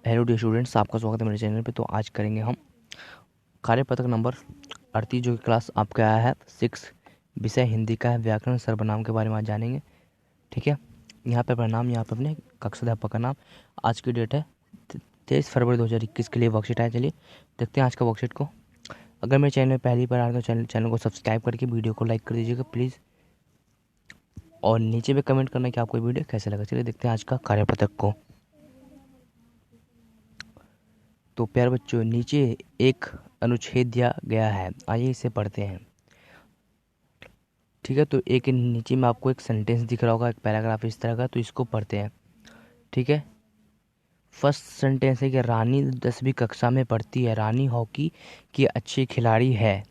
Hello dear students, आपका स्वागत है मेरे चैनल पे। तो आज करेंगे हम कार्यपत्रक नंबर 38 जो कि क्लास आपका आया है 6, विषय हिंदी का है, व्याकरण सर्वनाम के बारे में आज जानेंगे। ठीक है, यहाँ पे अपना नाम, यहाँ पे अपने कक्षा अध्यापक का नाम। आज की डेट है 23 फरवरी 2021 के लिए वर्कशीट आया। चलिए देखते हैं आज का वर्कशीट को। अगर मेरे चैनल में पहली बार आ रहे तो चैनल को सब्सक्राइब करके वीडियो को लाइक कर दीजिएगा प्लीज़, और नीचे में कमेंट करना कि आपको वीडियो कैसे लगा। चलिए देखते हैं आज का कार्यपत्रक को। तो प्यारे बच्चों, नीचे एक अनुच्छेद दिया गया है, आइए इसे पढ़ते हैं। ठीक है, तो एक नीचे में आपको एक सेंटेंस दिख रहा होगा, एक पैराग्राफ इस तरह का, तो इसको पढ़ते हैं। ठीक है, फर्स्ट सेंटेंस है कि रानी 10वीं कक्षा में पढ़ती है। रानी हॉकी की अच्छी खिलाड़ी है।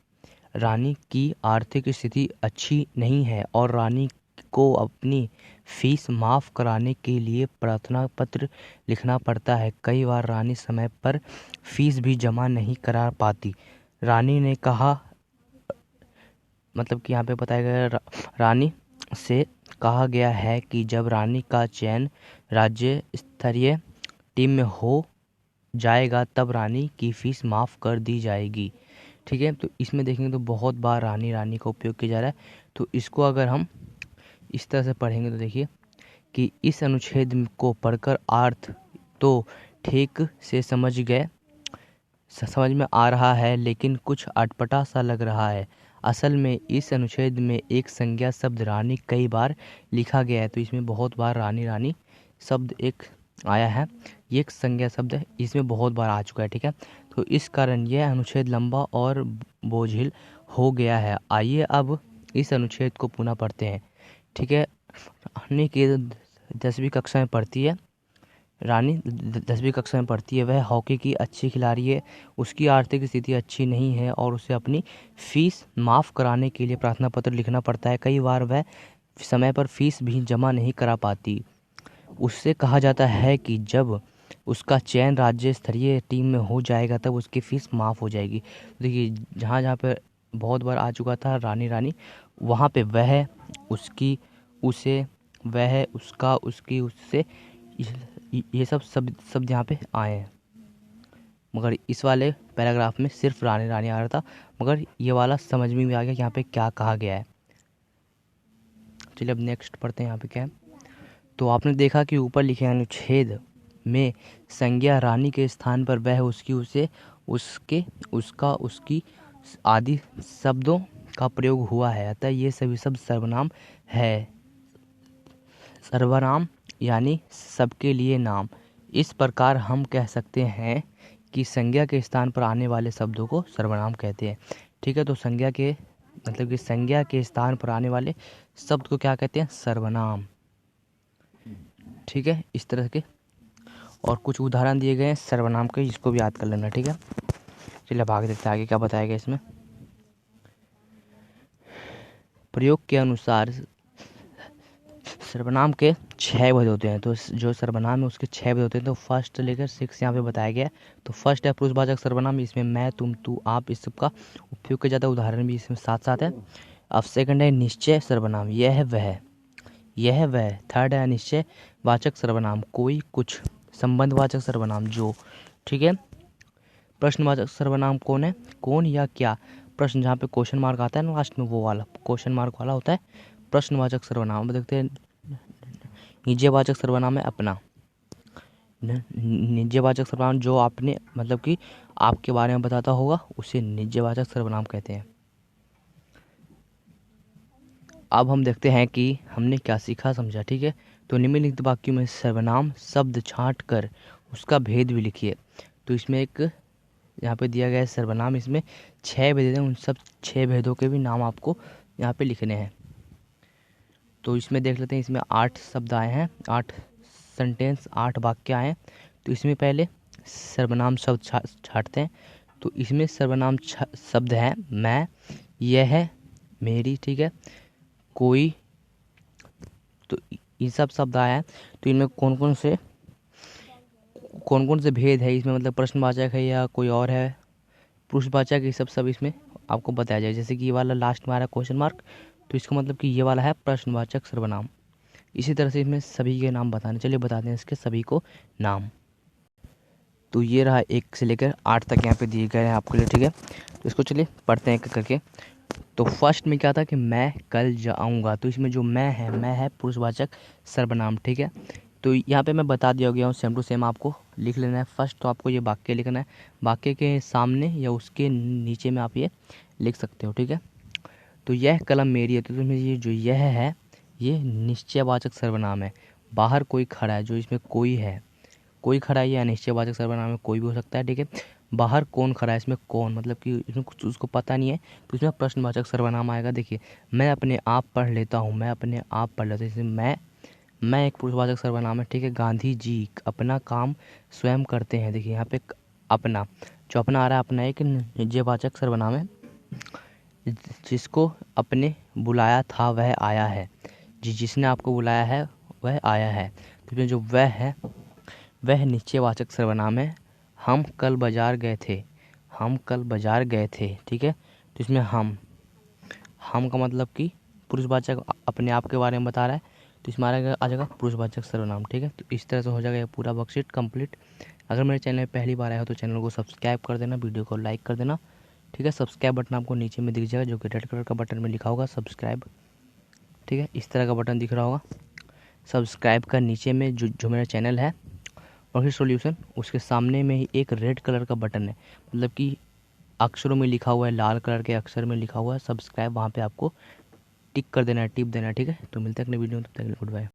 रानी की आर्थिक स्थिति अच्छी नहीं है और रानी को अपनी फीस माफ़ कराने के लिए प्रार्थना पत्र लिखना पड़ता है। कई बार रानी समय पर फीस भी जमा नहीं करा पाती। रानी ने कहा, मतलब कि यहाँ पे बताया गया रानी से कहा गया है कि जब रानी का चयन राज्य स्तरीय टीम में हो जाएगा तब रानी की फीस माफ़ कर दी जाएगी। ठीक है, तो इसमें देखेंगे तो बहुत बार रानी रानी का उपयोग किया जा रहा है। तो इसको अगर हम इस तरह से पढ़ेंगे तो देखिए कि इस अनुच्छेद को पढ़कर अर्थ तो ठीक से समझ में आ रहा है, लेकिन कुछ अटपटा सा लग रहा है। असल में इस अनुच्छेद में एक संज्ञा शब्द रानी कई बार लिखा गया है। तो इसमें बहुत बार रानी रानी शब्द एक आया है, ये एक संज्ञा शब्द है, इसमें बहुत बार आ चुका है। ठीक है, तो इस कारण यह अनुच्छेद लंबा और बोझिल हो गया है। आइए अब इस अनुच्छेद को पुनः पढ़ते हैं। ठीक है, रानी की 10वीं कक्षा में पढ़ती है। रानी 10वीं कक्षा में पढ़ती है, वह हॉकी की अच्छी खिलाड़ी है। उसकी आर्थिक स्थिति अच्छी नहीं है और उसे अपनी फीस माफ़ कराने के लिए प्रार्थना पत्र लिखना पड़ता है। कई बार वह समय पर फीस भी जमा नहीं करा पाती। उससे कहा जाता है कि जब उसका चयन राज्य स्तरीय टीम में हो जाएगा तब उसकी फ़ीस माफ़ हो जाएगी। देखिए, जहाँ जहाँ पे बहुत बार आ चुका था रानी रानी, वहाँ पे वह, उसकी, उसे, वह, उसका, उसकी, उससे, ये सब शब्द यहाँ पे आए हैं। मगर इस वाले पैराग्राफ में सिर्फ रानी रानी आ रहा था, मगर ये वाला समझ में भी आ गया कि यहाँ पे क्या कहा गया है। चलिए अब नेक्स्ट पढ़ते हैं, यहाँ पे क्या है। तो आपने देखा कि ऊपर लिखे अनुच्छेद में संज्ञा रानी के स्थान पर वह, उसकी, उसे, उसके, उसका, उसकी आदि शब्दों का प्रयोग हुआ है। अतः ये सभी शब्द सर्वनाम है। सर्वनाम यानी सबके लिए नाम। इस प्रकार हम कह सकते हैं कि संज्ञा के स्थान पर आने वाले शब्दों को सर्वनाम कहते हैं। ठीक है, तो संज्ञा के मतलब कि संज्ञा के स्थान पर आने वाले शब्द को क्या कहते हैं? सर्वनाम। ठीक है, इस तरह के और कुछ उदाहरण दिए गए हैं सर्वनाम के, जिसको भी याद कर लेना। ठीक है, चलिए अब आगे देखते हैं आगे क्या बताया गया इसमें। प्रयोग के अनुसार सर्वनाम के 6 भेद होते हैं। तो जो सर्वनाम है उसके 6 भेद होते हैं। तो फर्स्ट से लेकर 6 यहाँ पे बताया गया है। तो फर्स्ट है पुरुषवाचक सर्वनाम, इसमें मैं, तुम, तू, आप इस सब का उपयोग किया जाता है। उदाहरण भी इसमें साथ साथ है। अब सेकंड है निश्चय सर्वनाम, यह है वह, यह वह। थर्ड है निश्चय वाचक सर्वनाम, कोई, कुछ। संबंधवाचक सर्वनाम, जो। ठीक है, प्रश्नवाचक सर्वनाम कौन है? कौन या क्या। प्रश्न जहाँ पे क्वेश्चन मार्क आता है ना लास्ट में, वो वाला क्वेश्चन मार्क वाला होता है प्रश्नवाचक सर्वनाम। देखते हैं निजवाचक सर्वनाम है अपना। निजवाचक सर्वनाम जो आपने मतलब कि आपके बारे में बताता होगा उसे निजवाचक सर्वनाम कहते हैं। अब हम देखते हैं कि हमने क्या सीखा समझा। ठीक है, तो निम्नलिखित वाक्यों में सर्वनाम शब्द छांट कर उसका भेद भी लिखिए। तो इसमें एक यहाँ पे दिया गया है सर्वनाम, इसमें 6 भेद हैं, उन सब 6 भेदों के भी नाम आपको यहाँ पे लिखने हैं। तो इसमें देख लेते हैं, इसमें 8 शब्द आए हैं, 8 सेंटेंस, 8 वाक्य आए हैं। तो इसमें पहले सर्वनाम शब्द छांटते हैं। तो इसमें सर्वनाम शब्द हैं मैं, यह, मेरी। ठीक है, कोई। तो ये सब शब्द आए हैं। तो इनमें कौन कौन से भेद है इसमें, मतलब प्रश्नवाचक है या कोई और है, पुरुषवाचक, ये सब इसमें आपको बताया जाए। जैसे कि ये वाला लास्ट में आ रहा है क्वेश्चन मार्क, तो इसका मतलब कि ये वाला है प्रश्नवाचक सर्वनाम। इसी तरह से इसमें सभी के नाम बताने। चलिए बताते हैं इसके सभी को नाम। तो ये रहा 1 से लेकर 8 तक यहाँ पे दिए गए हैं आपके लिए, ठीक है। तो इसको चलिए पढ़ते हैं एक करके। तो फर्स्ट में क्या था कि मैं कल जाऊँगा, तो इसमें जो मैं है पुरुषवाचक सर्वनाम, ठीक है। तो यहाँ पे मैं बता दिया गया हूँ, सेम टू सेम आपको लिख लेना है। फर्स्ट तो आपको ये वाक्य लिखना है, वाक्य के सामने या उसके नीचे में आप ये लिख सकते हो, ठीक है। तो यह कलम मेरी है, तो इसमें ये जो यह है ये निश्चयवाचक सर्वनाम है। बाहर कोई खड़ा है, जो इसमें कोई है, कोई खड़ा है, या निश्चयवाचक सर्वनाम है, कोई भी हो सकता है, ठीक है। बाहर कौन खड़ा है, इसमें कौन मतलब कि इसमें कुछ उसको पता नहीं है, तो इसमें प्रश्नवाचक सर्वनाम आएगा। देखिए, मैं अपने आप पढ़ लेता हूँ, मैं अपने आप पढ़ लेता हूँ, इसमें मैं एक पुरुषवाचक सर्वनाम है, ठीक है। गांधी जी अपना काम स्वयं करते हैं, देखिए यहाँ पे अपना, जो अपना आ रहा है, अपना एक निजवाचक सर्वनाम है। जिसको अपने बुलाया था वह आया है, जिसने आपको बुलाया है वह आया है, तो इसमें जो वह है वह निश्चयवाचक सर्वनाम है। हम कल बाजार गए थे, हम कल बाजार गए थे, ठीक है। तो इसमें हम का मतलब कि पुरुषवाचक अपने आप के बारे में बता रहा है, तो इसमें आ जाएगा पुरुषवाचक सर्वनाम, ठीक है। तो इस तरह से हो जाएगा ये पूरा वर्कशीट कंप्लीट। अगर मेरे चैनल में पहली बार आया हो तो चैनल को सब्सक्राइब कर देना, वीडियो को लाइक कर देना, ठीक है। सब्सक्राइब बटन आपको नीचे में दिख जाएगा, जो कि रेड कलर का बटन में लिखा होगा सब्सक्राइब, ठीक है। इस तरह का बटन दिख रहा होगा सब्सक्राइब का, नीचे में जो मेरा चैनल है और फिर सॉल्यूशन, उसके सामने में ही एक रेड कलर का बटन है, मतलब कि अक्षरों में लिखा हुआ है, लाल कलर के अक्षर में लिखा हुआ है सब्सक्राइब, वहाँ पे आपको टिक कर देना है, टिप देना है, ठीक है। तो मिलते हैं अगले वीडियो में, तब तक के लिए गुड बाय।